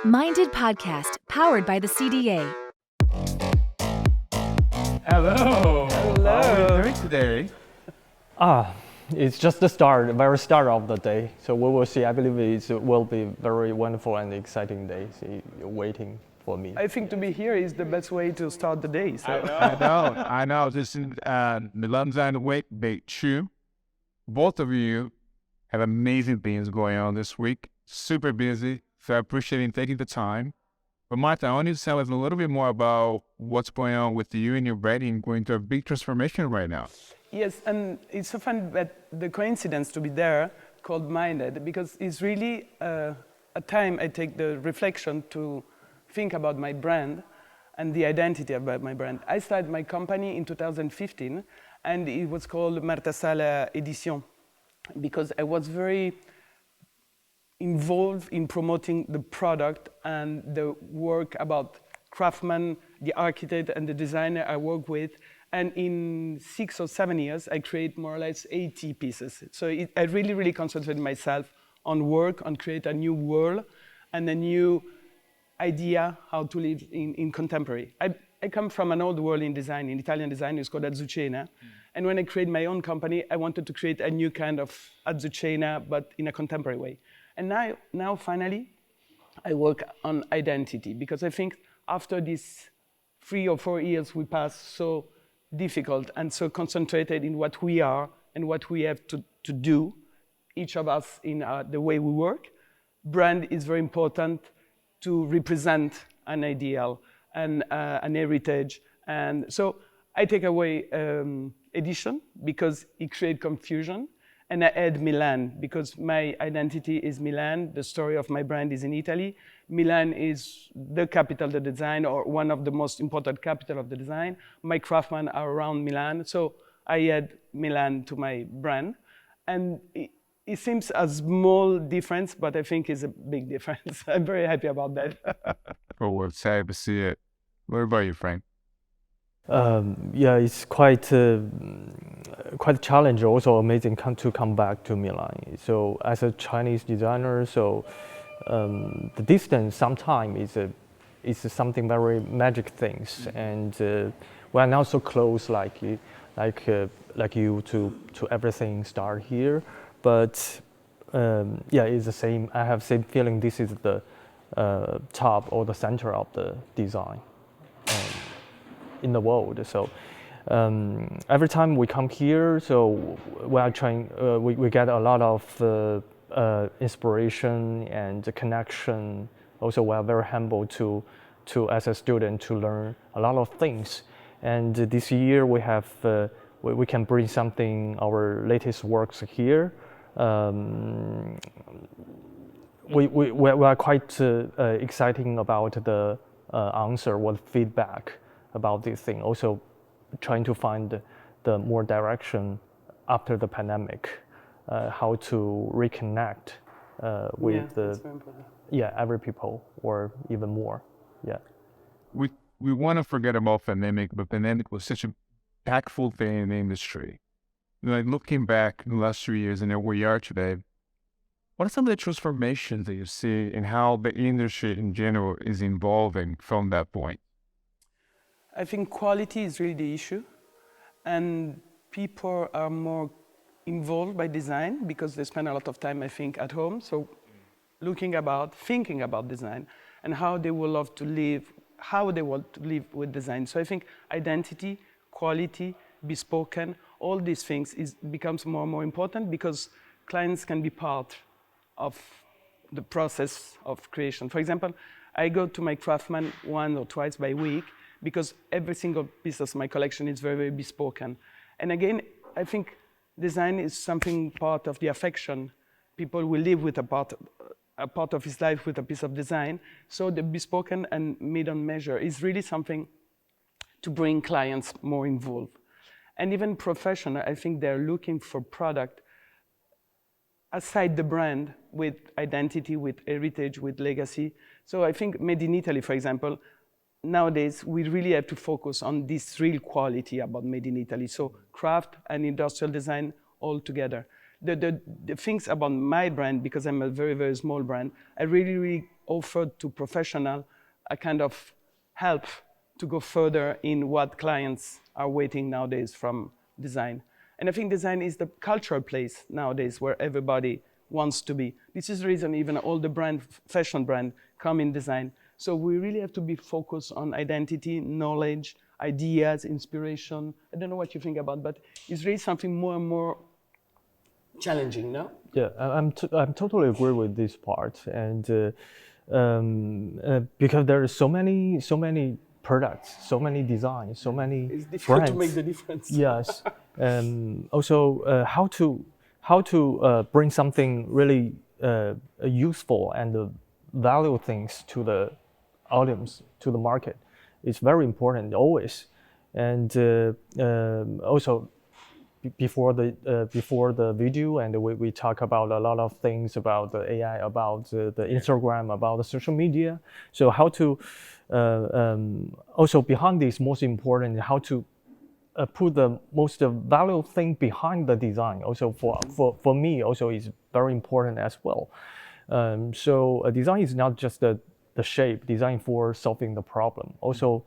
Minded Podcast, powered by the CDA. Hello. Hello. How are we doing today? It's just the start, very start of the day. So we will see. I believe it will be very wonderful and exciting day. So you're waiting for me. I think to be here is the best way to start the day. So. I know. This is Milan Design with Chou. Both of you have amazing things going on this week. Super busy. So I appreciate you taking the time. But Marta, I want you to tell us a little bit more about what's going on with you and your branding going through a big transformation right now. Yes, and it's so fun that the coincidence to be there called Minded, because it's really a time I take the reflection to think about my brand and the identity about my brand. I started my company in 2015, and it was called Marta Sala Éditions, because I was very involved in promoting the product and the work about craftsman, the architect and the designer I work with. And in 6 or 7 years, I create more or less 80 pieces. So I really concentrated myself on work, on create a new world and a new idea how to live in contemporary. I come from an old world in design, in Italian design, it's called Azucena. And when I create my own company, I wanted to create a new kind of Azucena, but in a contemporary way. And now finally, I work on identity, because I think after these 3 or 4 years we passed so difficult and so concentrated in what we are and what we have to do, each of us in the way we work, brand is very important to represent an ideal and an heritage. And so I take away edition because it creates confusion. And I add Milan because my identity is Milan. The story of my brand is in Italy. Milan is the capital of the design, or one of the most important capital of the design. My craftsmen are around Milan. So I add Milan to my brand. And it seems a small difference, but I think it's a big difference. I'm very happy about that. Oh, we're sad to see it. What about you, Frank? It's quite challenging, also amazing to come back to Milan. So as a Chinese designer, the distance sometimes is something very magic things, and we are now so close, like you to everything start here. But it's the same. I have same feeling. This is the top or the center of the design in the world. So every time we come here, so we are trying. We get a lot of inspiration and connection. Also, we are very humble to as a student to learn a lot of things. And this year we have we can bring something, our latest works here. We are quite exciting about the answer or feedback about this thing. Also trying to find the more direction after the pandemic, how to reconnect with every people or even more. We want to forget about pandemic, but pandemic was such a impactful thing in the industry. Like looking back in the last 3 years and where we are today, what are some of the transformations that you see in how the industry in general is evolving from that point? I think quality is really the issue, and people are more involved by design because they spend a lot of time, I think, at home. So thinking about design and how they will love to live, how they want to live with design. So I think identity, quality, bespoken, all these things becomes more and more important because clients can be part of the process of creation. For example, I go to my craftsman 1 or twice by week because every single piece of my collection is very, very bespoken. And again, I think design is something part of the affection. People will live with a part of his life with a piece of design. So the bespoken and made on measure is really something to bring clients more involved. And even professional, I think they're looking for product aside the brand with identity, with heritage, with legacy. So I think made in Italy, for example, nowadays we really have to focus on this real quality about made in Italy. So craft and industrial design all together. the things about my brand, because I'm a very, very small brand, I really offered to professional a kind of help to go further in what clients are waiting nowadays from design. And I think design is the cultural place nowadays where everybody wants to be. This is the reason even all the fashion brand come in design. So we really have to be focused on identity, knowledge, ideas, inspiration. I don't know what you think about, but it's really something more and more challenging, no? Yeah, I'm totally agree with this part, and because there are so many products, so many designs, so many It's difficult brands. to make the difference. Yes, also how to bring something really useful and value things to the audience, to the market, is very important always. And also before the video, and we talk about a lot of things about the AI, about the Instagram, about the social media. So how to also behind this, most important, how to put the most valuable thing behind the design. Also for me, also is very important as well. So design is not just the shape, design for solving the problem. Also,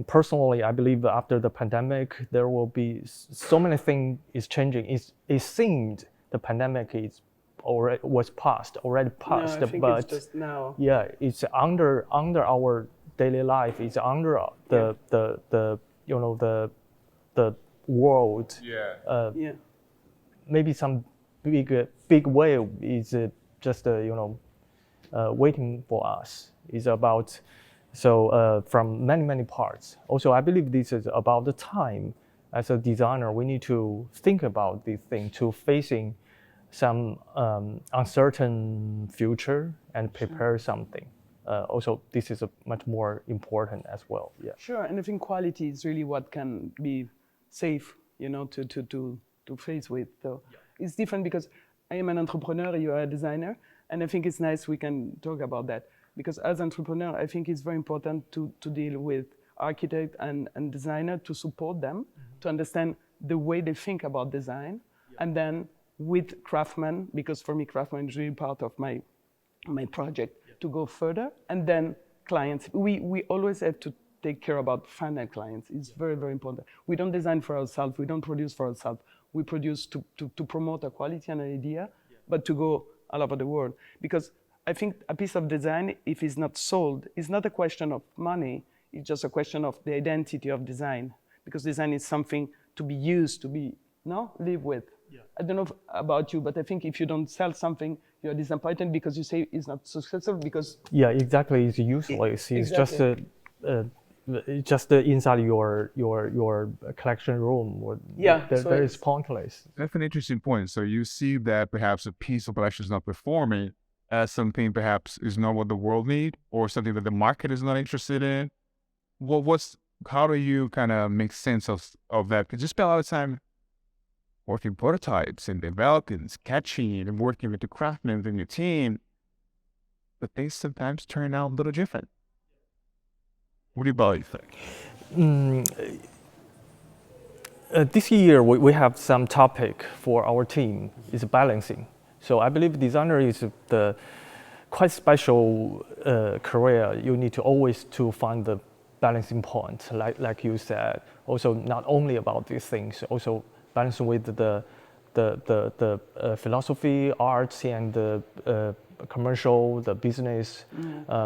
personally, I believe after the pandemic, there will be so many things is changing. It seemed the pandemic is already passed, No, I think but it's just now. yeah, it's under our daily life. It's under the world. Yeah. Yeah. Maybe some big wave is just waiting for us. It's about from many parts. Also, I believe this is about the time. As a designer, we need to think about this thing to facing some uncertain future and prepare something. Also, this is much more important as well. Yeah. Sure, and I think quality is really what can be safe, to face with. So it's different because I am an entrepreneur, you are a designer, and I think it's nice we can talk about that. Because as entrepreneur, I think it's very important to deal with architect and designer, to support them, to understand the way they think about design, and then with craftsmen, because for me craftsman is really part of my project, to go further, and then clients. We always have to take care about final clients. It's very, very important. We don't design for ourselves, we don't produce for ourselves. We produce to promote a quality and an idea, but to go all over the world. Because I think a piece of design, if it's not sold, is not a question of money, it's just a question of the identity of design. Because design is something to be used, live with. Yeah. I don't know about you, but I think if you don't sell something, you're disappointed because you say it's not successful because... Yeah, exactly, it's useless. It's Exactly. just inside your collection room. That is pointless. That's an interesting point. So you see that perhaps a piece of collection is not performing as something perhaps is not what the world needs, or something that the market is not interested in. How do you kind of make sense of that? Because you spend a lot of time working prototypes and developing, sketching, and working with the craftsmen within your team, but they sometimes turn out a little different. What do you think? This year we have some topic for our team is balancing. So I believe designer is the quite special career. You need to always to find the balancing point, like you said. Also, not only about these things, also balancing with the philosophy, arts, and the commercial, the business,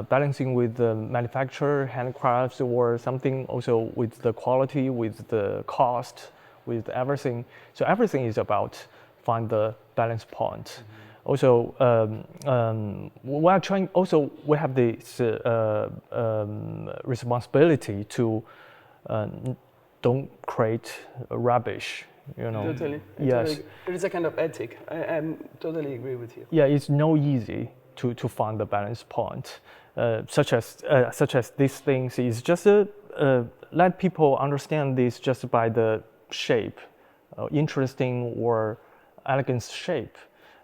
balancing with the manufacturer, handcrafts, or something. Also with the quality, with the cost, with everything. So everything is about find the balance point. Also, we are trying. Also, we have this responsibility to don't create rubbish. Totally. Yes. There is a kind of ethic. I totally agree with you. Yeah, it's no easy to find the balance point. Such as these things is just let people understand this just by the shape, interesting or elegant shape.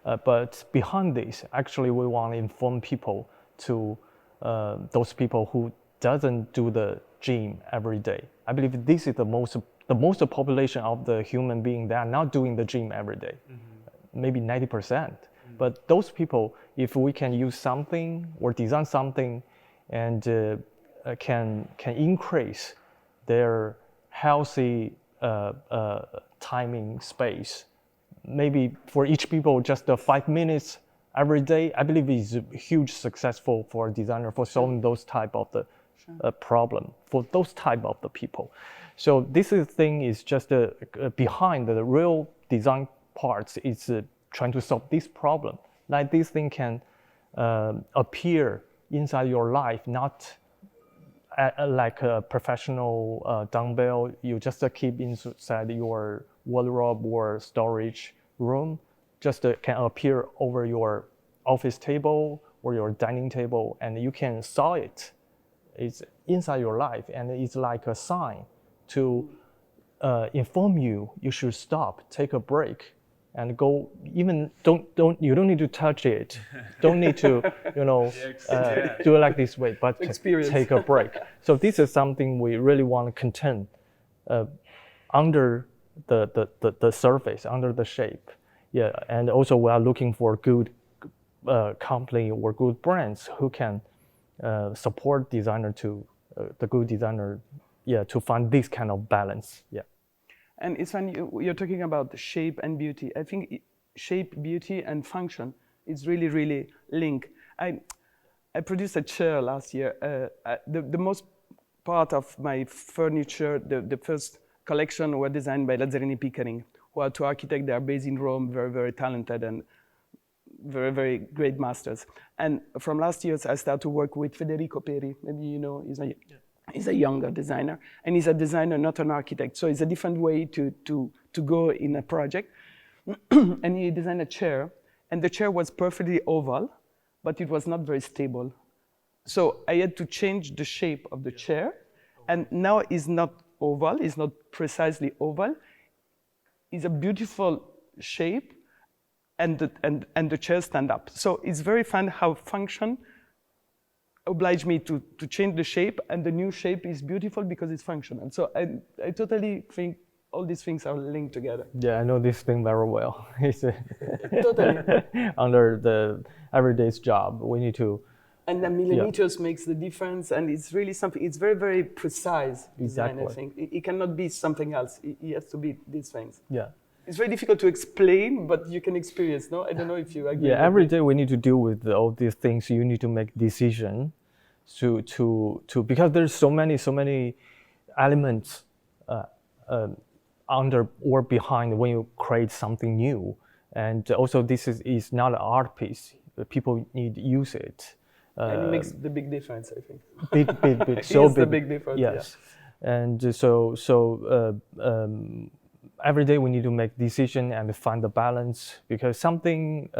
But behind this, actually, we want to inform people to those people who doesn't do the gym every day. I believe this is the most population of the human being that are not doing the gym every day. maybe 90%. But those people, if we can use something or design something and can increase their healthy timing space, maybe for each people just 5 minutes every day, I believe is huge successful for a designer for solving those type of the problem for those type of the people. So this thing is just behind the real design parts is trying to solve this problem. Like this thing can appear inside your life, not like a professional dumbbell you just keep inside your wardrobe or storage room, just can appear over your office table or your dining table, and you can saw it. It's inside your life, and it's like a sign to inform you should stop, take a break, and go. Even you don't need to touch it, don't need to do it like this way, but take a break. So this is something we really want to contain under the surface, under the shape. Yeah, and also we are looking for good company or good brands who can support designer to the good designer, to find this kind of balance. Yeah. And it's when you're talking about shape and beauty. I think shape, beauty, and function is really, really linked. I produced a chair last year. The most part of my furniture, the first collection, were designed by Lazzarini Pickering, who are two architects. They are based in Rome, very, very talented and very, very great masters. And from last year, I started to work with Federico Peri. Maybe you know, he's a younger designer, and he's a designer, not an architect. So it's a different way to go in a project. And he designed a chair, and the chair was perfectly oval, but it was not very stable. So I had to change the shape of the chair, and now it's not oval, it's not precisely oval. It's a beautiful shape, and the chair stand up. So it's very fun how function oblige me to change the shape, and the new shape is beautiful because it's functional. So I totally think all these things are linked together. Yeah, I know this thing very well. It's totally under the everyday's job. We need to. And the millimeters makes the difference, and it's really something. It's very, very precise design. Exactly. I think it cannot be something else. It has to be these things. Yeah. It's very difficult to explain, but you can experience. No, I don't know if you agree. Yeah, every day we need to deal with all these things. You need to make decision to because there's so many elements under or behind when you create something new, and also this is not an art piece. People need to use it. And it makes the big difference, I think. Big, so big. The big difference. Yes, yeah. And so every day we need to make decision and find the balance, because something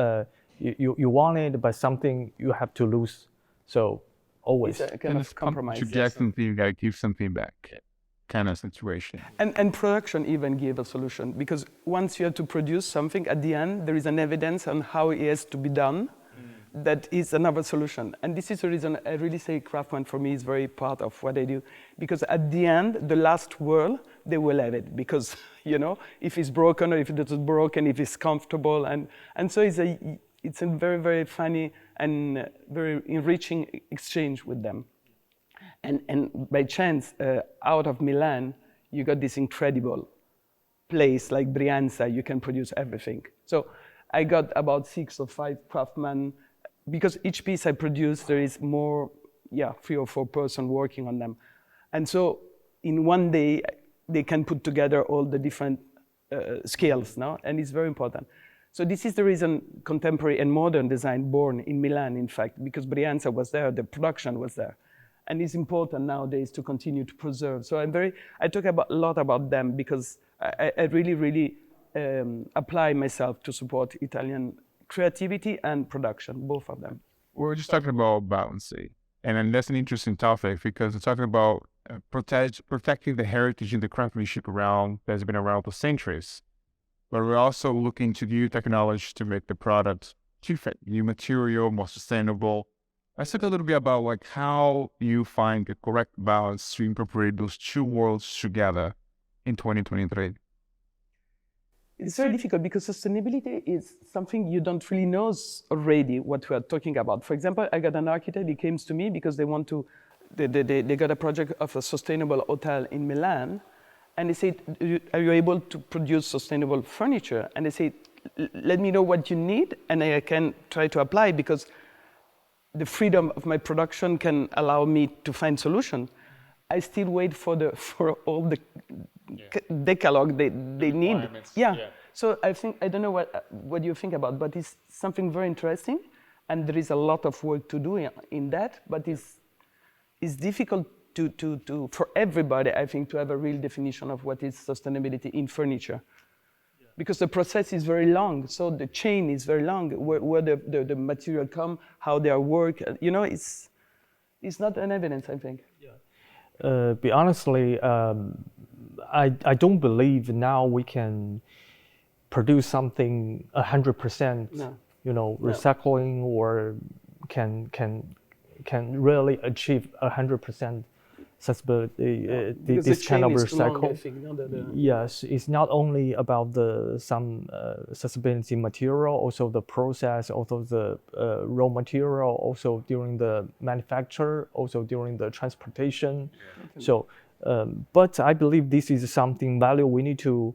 you want it, but something you have to lose. So always it's a kind of compromise. To get something, you gotta give something back, kind of situation. And production even gave a solution, because once you have to produce something, at the end there is an evidence on how it has to be done. That is another solution. And this is the reason I really say Craftsman for me is very part of what I do. Because at the end, the last word, they will have it. Because, if it's broken or if it isn't broken, if it's comfortable. And so it's a very, very funny and very enriching exchange with them. And by chance, out of Milan, you got this incredible place like Brianza, you can produce everything. So I got about 6 or 5 craftsmen. Because each piece I produce, there is more, 3 or 4 person working on them. And so in one day, they can put together all the different scales, no? And it's very important. So this is the reason contemporary and modern design born in Milan, in fact, because Brianza was there, the production was there. And it's important nowadays to continue to preserve. So I talk a lot about them because I really, really apply myself to support Italian creativity and production, both of them. We're just talking about balancing, and that's an interesting topic because we're talking about protecting the heritage and the craftsmanship that's been around for centuries. But we're also looking to new technology to make the product cheaper, new material, more sustainable. Let's talk a little bit about how you find the correct balance to incorporate those two worlds together in 2023. It's very difficult because sustainability is something you don't really know already what we are talking about. For example, I got an architect, he came to me because they got a project of a sustainable hotel in Milan. And they said, are you able to produce sustainable furniture? And they said, let me know what you need and I can try to apply because the freedom of my production can allow me to find solution. I still wait for all the decalogue they need. Yeah. So I don't know what you think about, but it's something very interesting, and there is a lot of work to do in that. But it's difficult to for everybody, I think, to have a real definition of what is sustainability in furniture. Because the process is very long, so the chain is very long, where the material come, how they are work, it's not an evidence, I think. Be honestly, I don't believe now we can produce something 100%, recycling, or can really achieve 100% accessibility. This kind of recycle. Yes, it's not only about some accessibility material, also the process, also the raw material, also during the manufacture, also during the transportation. So, but I believe this is something value we need to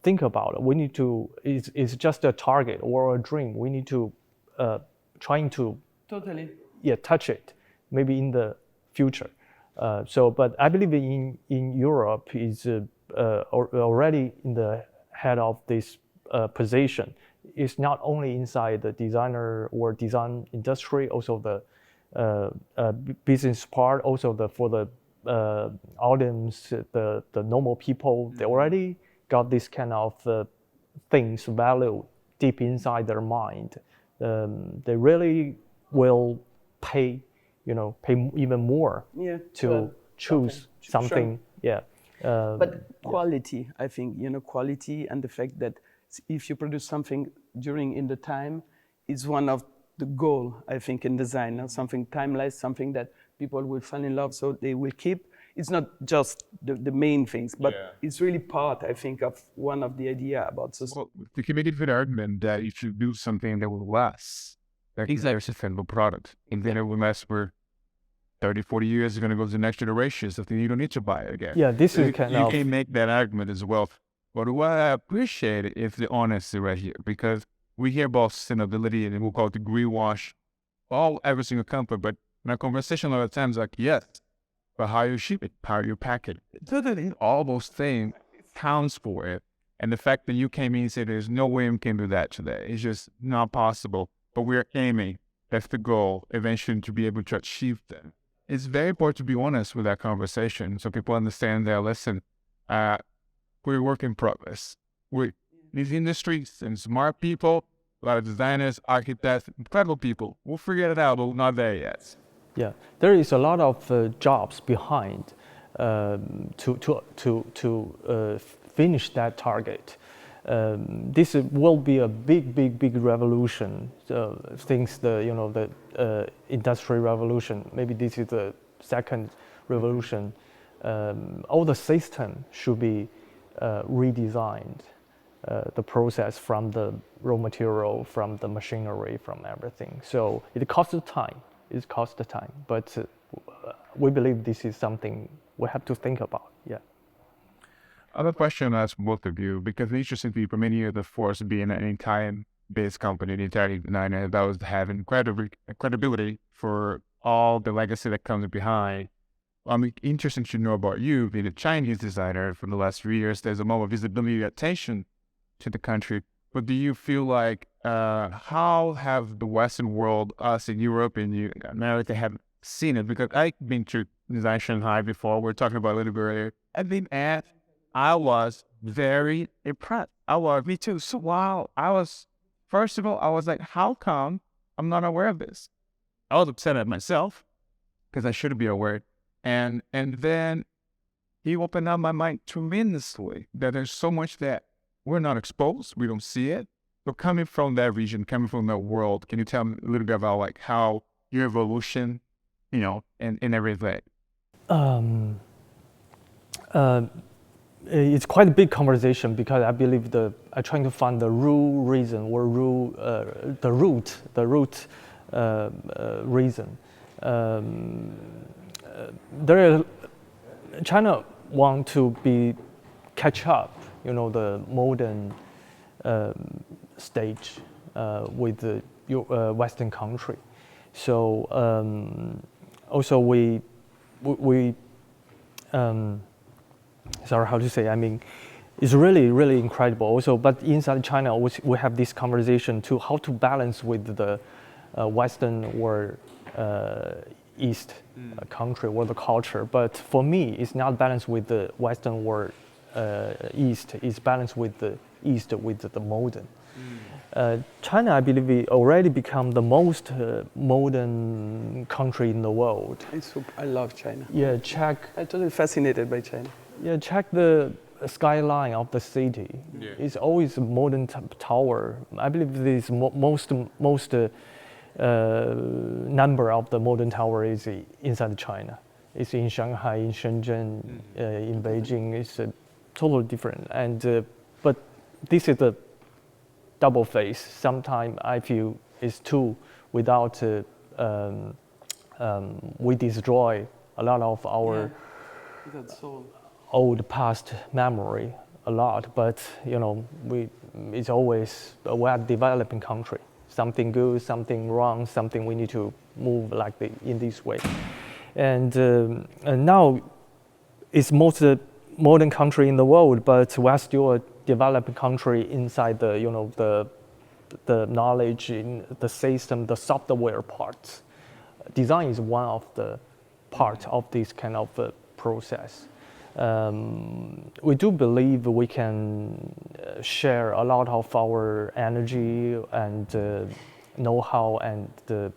think about. We need to. It's just a target or a dream. We need to trying to touch it, maybe in the future. But I believe in Europe is already in the head of this position. It's not only inside the designer or design industry, also the business part, also for the audience, the normal people. They already got this kind of things, value deep inside their mind. They really will pay even more to choose something. Sure. But quality, I think, quality and the fact that if you produce something in the time is one of the goal, I think, in design. Something timeless, something that people will fall in love, so they will keep. It's not just the main things, but it's really part, I think, of one of the idea about sustainability. Well, the committee for the argument that if you do something that will last, that is a sustainable product, and then it will last for 30, 40 years, it's going to go to the next generation, so you don't need to buy it again. Yeah, this is You can make that argument as well. But what I appreciate is the honesty right here, because we hear about sustainability and we'll call it the greenwash, every single company, but in our conversation a lot of times, like, yes, but how you ship it, how you pack it, all those things counts for it. And the fact that you came in and said, there's no way we can do that today, it's just not possible. But we're aiming, that's the goal, eventually to be able to achieve that. It's very important to be honest with that conversation so people understand that, listen, we're a work in progress. These industries and smart people, a lot of designers, architects, incredible people, we'll figure it out, but we're not there yet. Yeah, there is a lot of jobs behind to finish that target. This will be a big revolution. Things the industrial revolution. Maybe this is the second revolution. All the system should be redesigned. The process from the raw material, from the machinery, from everything. So it costs time. It costs time, but we believe this is something we have to think about. Yeah. Other question I ask both of you, because it's interesting for many years, of course, being an Italian-based company, the Italian designer, that was having credibility for all the legacy that comes behind. I'm interested to know about you, being a Chinese designer for the last few years. There's a more visibility, attention to the country. But do you feel like, how have the Western world, us in Europe and America, have seen it? Because I've been to Design Shanghai before. We're talking about a little bit earlier. I was very impressed. Me too. So wow, first of all, I was like, how come I'm not aware of this? I was upset at myself because I should be aware. And then he opened up my mind tremendously that there's so much that we're not exposed, we don't see it. So coming from that region, coming from that world, can you tell me a little bit about like how your evolution, and everything? it's quite a big conversation because I believe I'm trying to find the real reason or the root reason. China want to catch up, the modern stage with the Western country. So also we sorry, how to say? I mean, it's really, really incredible. Also, but inside China, we have this conversation to how to balance with the Western or East country or the culture. But for me, it's not balanced with the Western or East. It's balanced with the East with the modern. China, I believe, it already become the most modern country in the world. I love China. Yeah, I'm totally fascinated by China. Yeah, check the skyline of the city. Yeah. It's always a modern tower. I believe this most number of the modern tower is inside China. It's in Shanghai, in Shenzhen, in Beijing. It's totally different. And but this is a double face. Sometimes I feel it's too without we destroy a lot of our old past memory a lot. But it's always we are a developing country. Something good, something wrong, something we need to move in this way. And now it's most modern country in the world, but we are still a developing country inside the knowledge in the system, the software parts. Design is one of the part of this kind of process. We do believe we can share a lot of our energy and know-how and the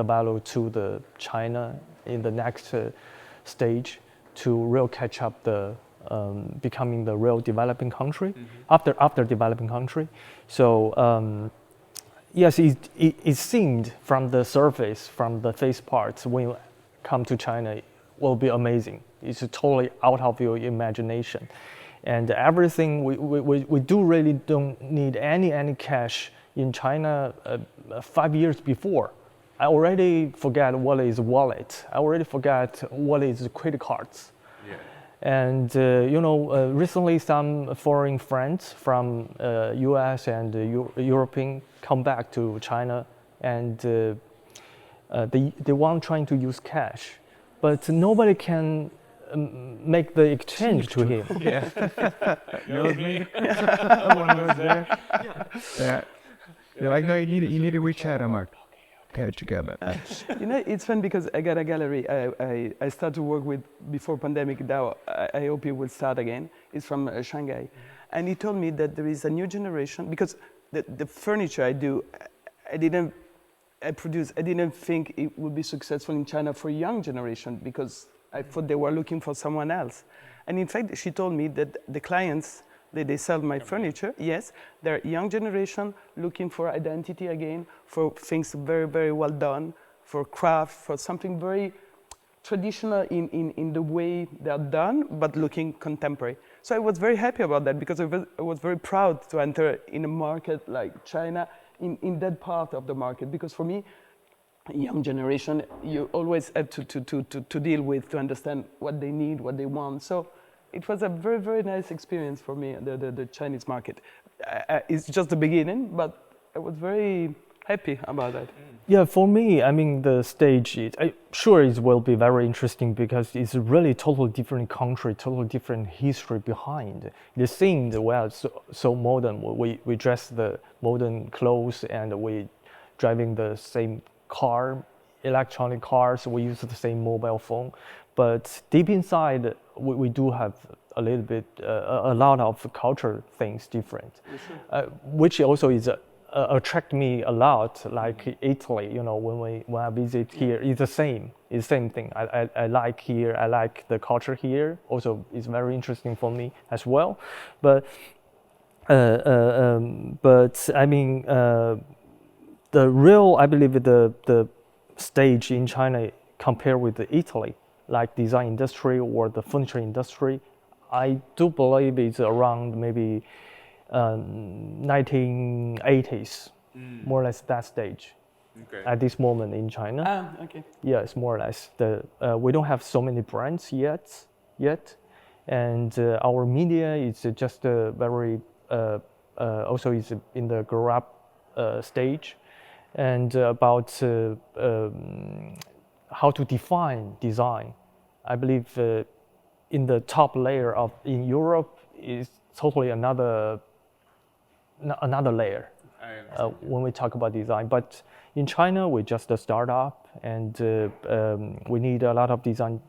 value to the China in the next stage to real catch up the becoming the real developing country after developing country. So yes, it seemed from the surface, from the face parts, when you come to China, it will be amazing. It's totally out of your imagination, and everything we do really don't need any cash in China. 5 years before, I already forgot what is wallet. I already forgot what is credit cards. Yeah. And recently some foreign friends from U.S. and European come back to China, and they want trying to use cash, but nobody can make the exchange to him. Yeah. You know what I mean? Someone was there. Yeah. They're like, no, you need a WeChat. I'm like, get it together. It's fun because I got a gallery. I started to work with before pandemic. Now I hope it will start again. It's from Shanghai, and he told me that there is a new generation because the furniture I do, I didn't think it would be successful in China for a young generation because I thought they were looking for someone else. And in fact, she told me that the clients that they sell my furniture, yes, they're young generation looking for identity again, for things very, very well done, for craft, for something very traditional in the way they're done, but looking contemporary. So I was very happy about that because I was very proud to enter in a market like China, in that part of the market, because for me, young generation, you always have to deal with, to understand what they need, what they want. So it was a very, very nice experience for me, the Chinese market. It's just the beginning, but I was very happy about that. Yeah, for me, I mean, the stage, sure it will be very interesting because it's really totally different country, totally different history behind. The thing that we are so modern, we dress the modern clothes and we driving the same car, electronic cars, we use the same mobile phone, but deep inside we do have a little bit a lot of cultural things different, which also is attract me a lot. Like Italy, when I visit here, it's the same thing. I like here, I like the culture here. Also, it's very interesting for me as well. But I mean. I believe the stage in China compared with Italy, like design industry or the furniture industry, I do believe it's around maybe 1980s, more or less that stage. Okay. At this moment in China. Okay. Yes, more or less. We don't have so many brands yet, and our media is just very also is in the grow up stage, and about how to define design. I believe in the top layer in Europe is totally another layer when we talk about design. But in China, we just a startup, and we need a lot of design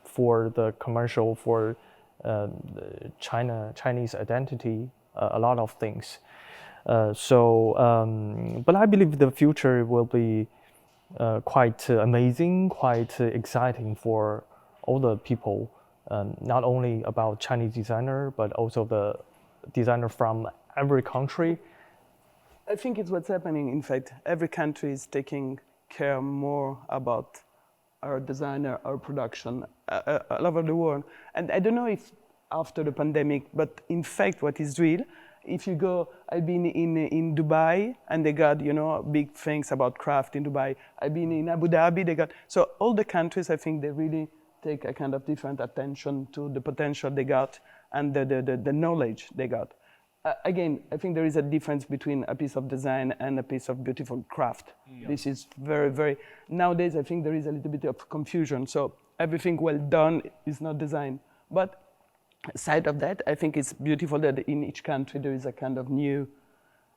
for the commercial, for Chinese identity, a lot of things. But I believe the future will be quite amazing, quite exciting for all the people, not only about Chinese designer, but also the designer from every country. I think it's what's happening. In fact, every country is taking care more about our designer, our production, all over the world. And I don't know if after the pandemic, but in fact, what is real, if you go, I've been in Dubai, and they got, big things about craft in Dubai. I've been in Abu Dhabi, they got, so all the countries, I think they really take a kind of different attention to the potential they got and the knowledge they got. Again, I think there is a difference between a piece of design and a piece of beautiful craft. Yeah. This is very, very, nowadays I think there is a little bit of confusion. So everything well done is not design. But aside of that, I think it's beautiful that in each country there is a kind of new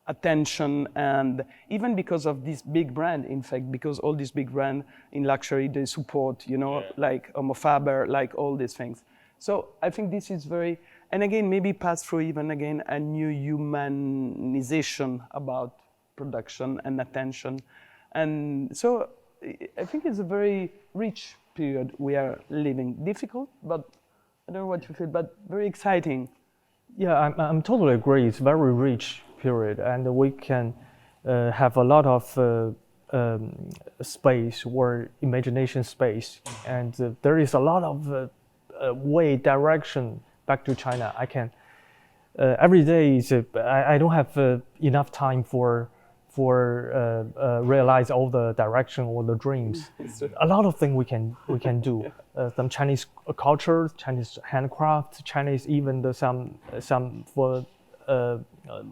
attention, and even because of this big brand, in fact, because all these big brands in luxury, they support, like Homo Faber, like all these things. So I think this is very, and again, maybe pass through even again a new humanization about production and attention. And so I think it's a very rich period we are living. Difficult, but I don't know what you feel, but very exciting. Yeah, I'm totally agree. It's very rich period, and we can have a lot of space or imagination space, and there is a lot of direction back to China. I can every day I don't have enough time for realize all the direction or the dreams. A lot of things we can do. Some Chinese culture, Chinese handcraft, Chinese even some for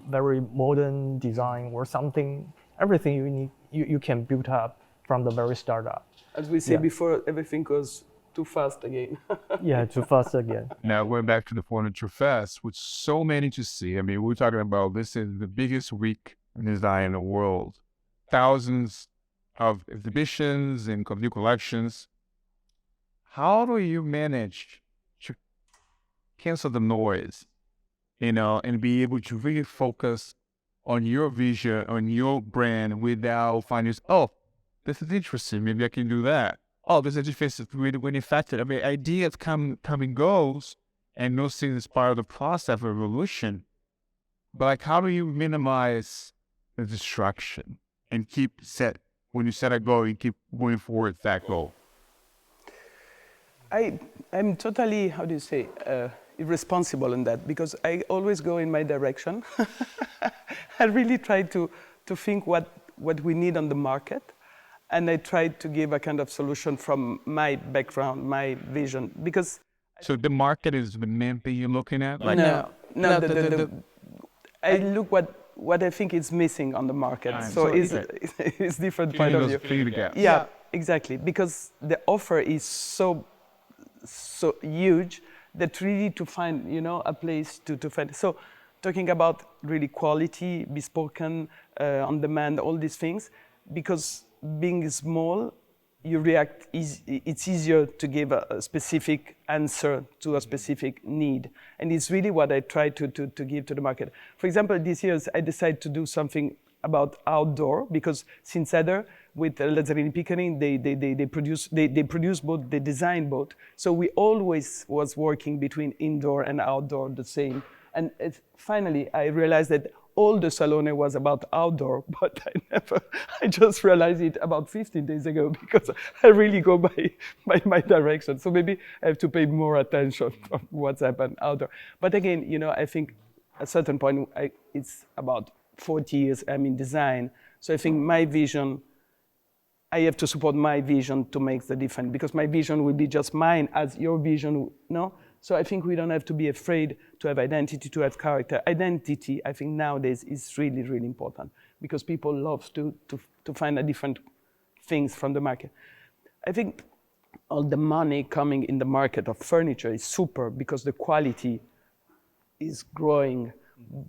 very modern design or something. Everything you need you can build up from the very startup. As we said before, everything goes too fast again. Yeah, too fast again. Now, going back to the Furniture Fest, with so many to see. I mean, we're talking about this is the biggest week in design in the world. Thousands of exhibitions and new collections. How do you manage to cancel the noise, and be able to really focus on your vision, on your brand, without finding, this is interesting, maybe I can do that. Oh, this interface is really effective. I mean, ideas come and goes, and those things is part of the process of evolution. But like, how do you minimize the distraction and when you set a goal, you keep going forward that goal? I'm totally, irresponsible in that, because I always go in my direction. I really try to think what we need on the market. And I tried to give a kind of solution from my background, my vision, because. So the market is the main thing you're looking at? Like no. I look what I think is missing on the market. So it's different point of view. Yeah, exactly. Because the offer is so huge that really to find, a place to find. So talking about really quality, bespoken, on demand, all these things, because being small, you react, it's easier to give a specific answer to a specific need. And it's really what I try to give to the market. For example, this year I decided to do something about outdoor, because Sinceder with Lazzarini Pickering, they produce both, they design both. So we always was working between indoor and outdoor the same. And finally, I realized that all the Salone was about outdoor, but I just realized it about 15 days ago because I really go by my direction. So maybe I have to pay more attention to what's happened outdoor. But again, I think at a certain point, it's about 40 years I'm in design. So I think my vision, I have to support my vision to make the difference because my vision will be just mine as your vision, no? So I think we don't have to be afraid to have identity, to have character. Identity, I think nowadays is really, really important because people love to find a different things from the market. I think all the money coming in the market of furniture is super because the quality is growing,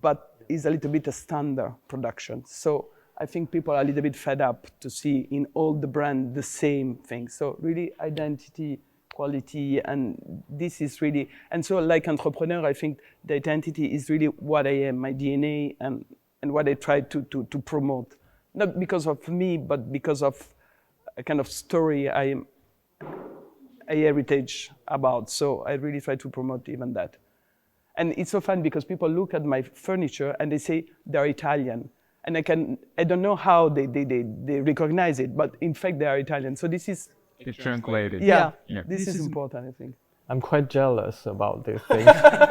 but is a little bit a standard production. So I think people are a little bit fed up to see in all the brand the same thing. So really identity, quality, and this is really, and so like entrepreneur, I think the identity is really what I am, my DNA, and what I try to promote. Not because of me, but because of a kind of story I heritage about. So I really try to promote even that. And it's so fun because people look at my furniture and they say they're Italian. And I don't know how they recognize it, but in fact they are Italian. So this is... It's translated. Yeah. Yeah. This is important, I think. I'm quite jealous about this thing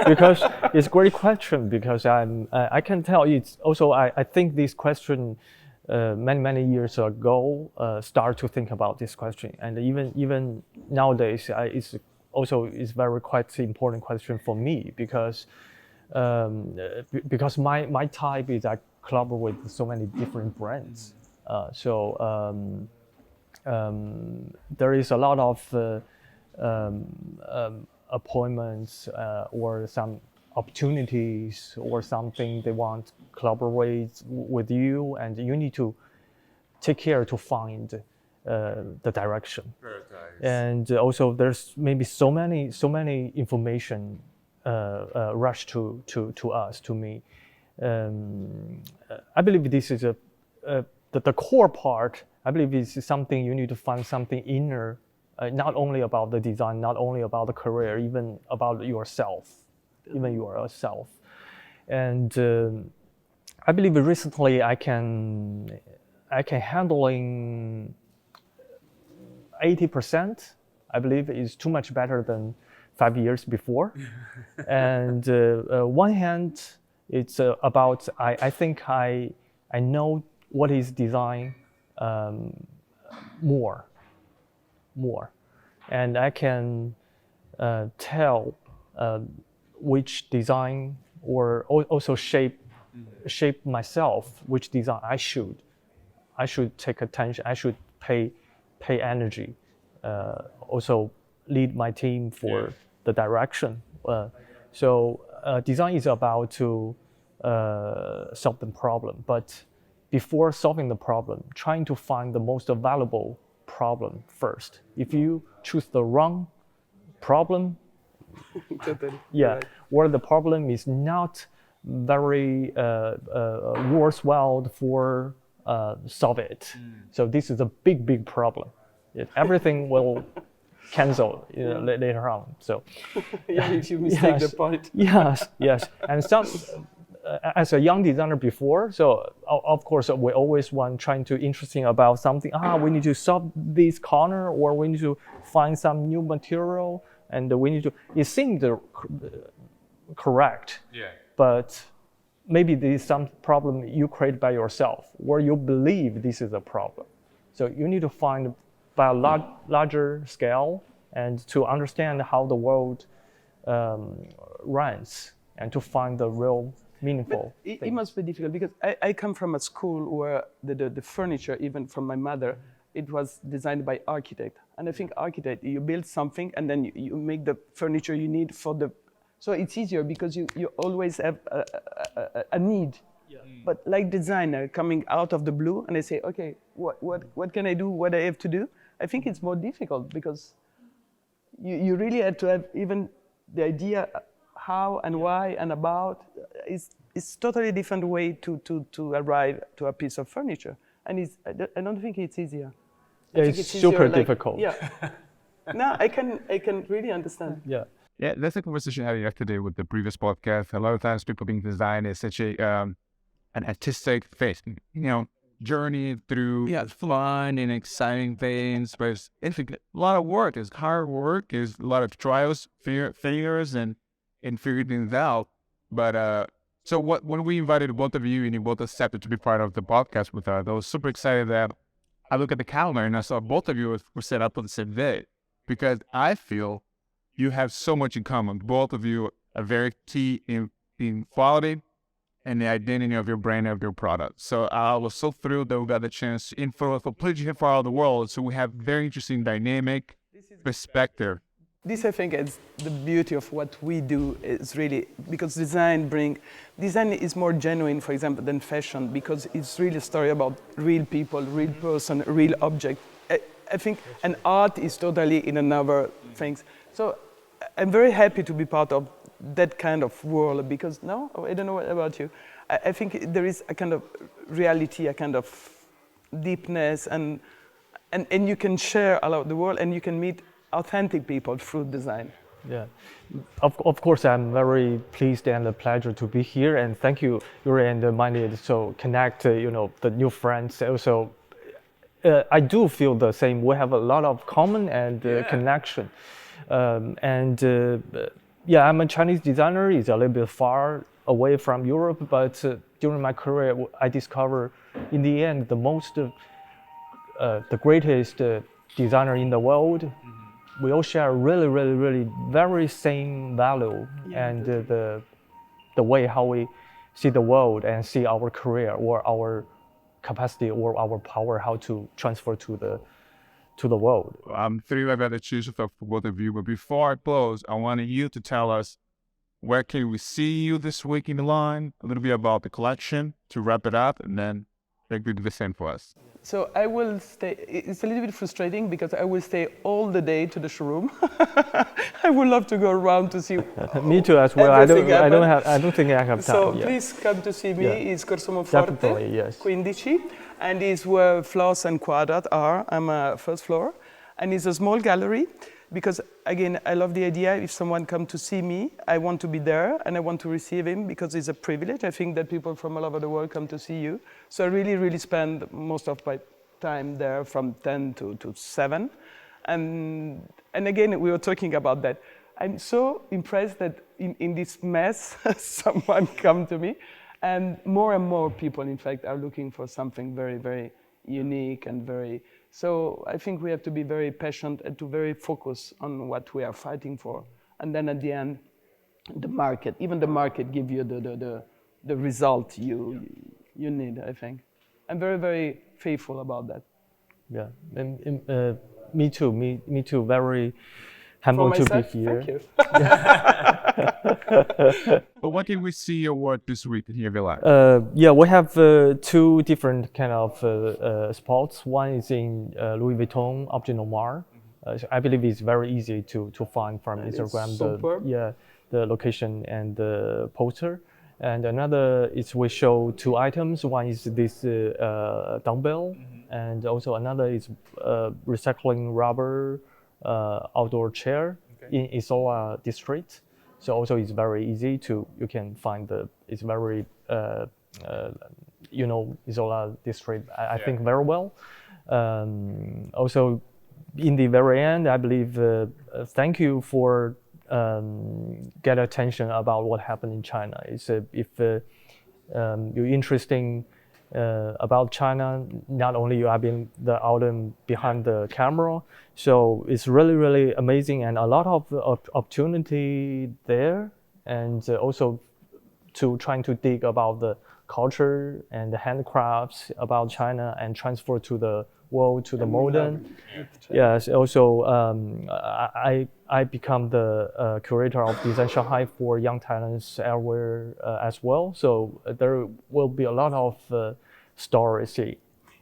because it's a great question because I can tell it's also, I think this question many years ago start to think about this question. And even nowadays, it's very quite important question for me because my type is I collaborate with so many different brands. There is a lot of appointments or some opportunities or something they want to collaborate with you, and you need to take care to find the direction. And also there's maybe so many information rush to us, to me. I believe this is the core part. I believe this is something you need to find something inner, not only about the design, not only about the career, even about yourself, even yourself. And I believe recently I can handling 80%. I believe is too much better than 5 years before. And one hand, it's about I think I know what is design more, and I can tell which design or also shape myself, which design I should take attention, I should pay energy, also lead my team for the direction. So design is about to solve the problem, but before solving the problem, trying to find the most valuable problem first. If you choose the wrong problem, Totally. yeah, Right. or the problem is not very worthwhile for solve it. So this is a big problem. Everything will cancel later on. So Yeah, if you mistake the point. yes. And some, as a young designer before, so of course we always want trying to interesting about something. We need to solve this corner, or we need to find some new material, and we need to. It seemed correct. Yeah. But maybe there is some problem you create by yourself, or you believe this is a problem. So you need to find by a larger scale and to understand how the world runs and to find the real meaningful It things. must be difficult because I come from a school where the furniture, even from my mother, it was designed by architect. And I think architect, you build something and then you make the furniture you need for the... So it's easier because you always have a need. Yeah. But like designer coming out of the blue and I say, okay, what can I do, what I have to do? I think it's more difficult because you really have to have even the idea how and why and about. It's totally different way to arrive to a piece of furniture. And I don't think it's easier. I think It's easier, super like, difficult. Yeah. No, I can really understand. Yeah. Yeah, that's a conversation I had yesterday with the previous podcast. A lot of times people think design is such a an artistic face, journey through fun and exciting things, but it's a lot of work. It's hard work. It's a lot of trials, failures, and figuring things out. But so when we invited both of you and you both accepted to be part of the podcast with us, I was super excited that I looked at the calendar and I saw both of you were set up on the same day, because I feel you have so much in common. Both of you are very key in quality and the identity of your brand, of your product. So I was so thrilled that we got the chance to influence completely different part of the world. So we have very interesting dynamic perspective. This, I think, is the beauty of what we do, is really, because design is more genuine, for example, than fashion, because it's really a story about real people, real person, real object. I think, and art is totally in another things. So I'm very happy to be part of that kind of world, because I don't know what about you. I think there is a kind of reality, a kind of deepness, and you can share around the world, and you can meet authentic people through design. Yeah, of course, I'm very pleased and a pleasure to be here, and thank you, Yuri and Minded, so connect, the new friends. Also, I do feel the same. We have a lot of common and connection, I'm a Chinese designer. It's a little bit far away from Europe, but during my career, I discovered in the end the greatest designer in the world. We all share really, really, really very same value and the way how we see the world and see our career or our capacity or our power, how to transfer to the world. I'm thrilled about the choose for both of you, but before I close, I wanted you to tell us where can we see you this week in Milan, a little bit about the collection to wrap it up, and then they do the same for us. So I will stay. It's a little bit frustrating because I will stay all the day to the showroom. I would love to go around to see. Me too as well. I don't think I have time. So please come to see me. It's Corso Forte, definitely, yes. 15, and it's where Floss and Quadrat are. I'm first floor, and it's a small gallery. Because again, I love the idea. If someone comes to see me, I want to be there and I want to receive him because it's a privilege. I think that people from all over the world come to see you. So I really, really spend most of my time there from 10 to 7. And again, we were talking about that. I'm so impressed that in this mess, someone come to me. And more people, in fact, are looking for something very, very unique and very... So I think we have to be very patient and to very focus on what we are fighting for. And then at the end, the market give you the result you need, I think. I'm very, very faithful about that. Yeah, and me too, very humble to be here. Thank you. But what did we see your work this week here, Milan? We have two different kind of spots. One is in Louis Vuitton, Object Noir. I believe it's very easy to find from Instagram. The location and the poster. And another is we show two items. One is this dumbbell, and also another is recycling rubber outdoor chair in Isola district. So also it's very easy you can find it's very, Isola district, I think very well. Also in the very end, I believe, thank you for get attention about what happened in China. It's if you're interesting about China, not only you have been the audience behind the camera, so it's really, really amazing and a lot of opportunity there, and also to trying to dig about the culture and the handcrafts about China and transfer to the world, to the modern. Yes, also I become the curator of Design Shanghai for young talents everywhere as well. So there will be a lot of stories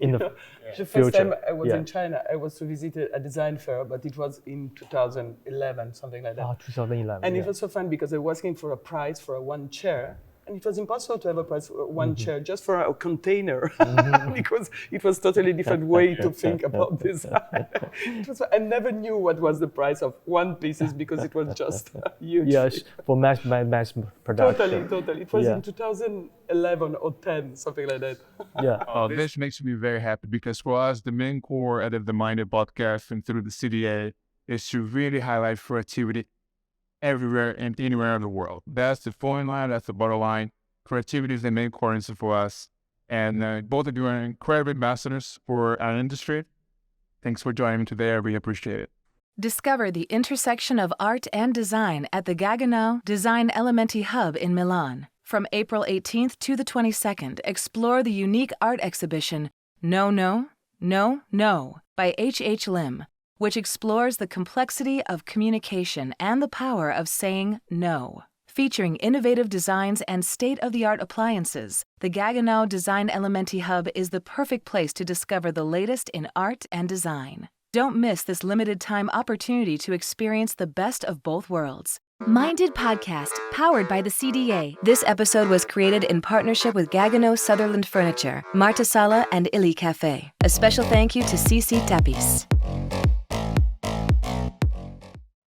in the The future. first time I was in China, I was to visit a design fair, but it was in 2011, something like that. 2011. And it was so fun because I was asking for a price for one chair, And it was impossible to have a price for one chair just for a container because it was totally different way to think about design. I never knew what was the price of one pieces because it was just huge. Yes, for mass production. Totally. It was in 2011 or 10, something like that. Yeah. Oh, this makes me very happy because for us, the main core of the Minded podcast and through the CDA is to really highlight creativity everywhere and anywhere in the world. That's the phone line, that's the bottom line. Creativity is the main currency for us. And both of you are incredible ambassadors for our industry. Thanks for joining me today. I really appreciate it. Discover the intersection of art and design at the Gaggenau Design Elementi Hub in Milan. From April 18th to the 22nd, explore the unique art exhibition No, No, No, No by H. Lim, which explores the complexity of communication and the power of saying no. Featuring innovative designs and state-of-the-art appliances, the Gaggenau Design Elementi Hub is the perfect place to discover the latest in art and design. Don't miss this limited-time opportunity to experience the best of both worlds. Minded Podcast, powered by the CDA. This episode was created in partnership with Gaggenau Sutherland Furniture, Marta Sala, and Ili Cafe. A special thank you to CC Tapis.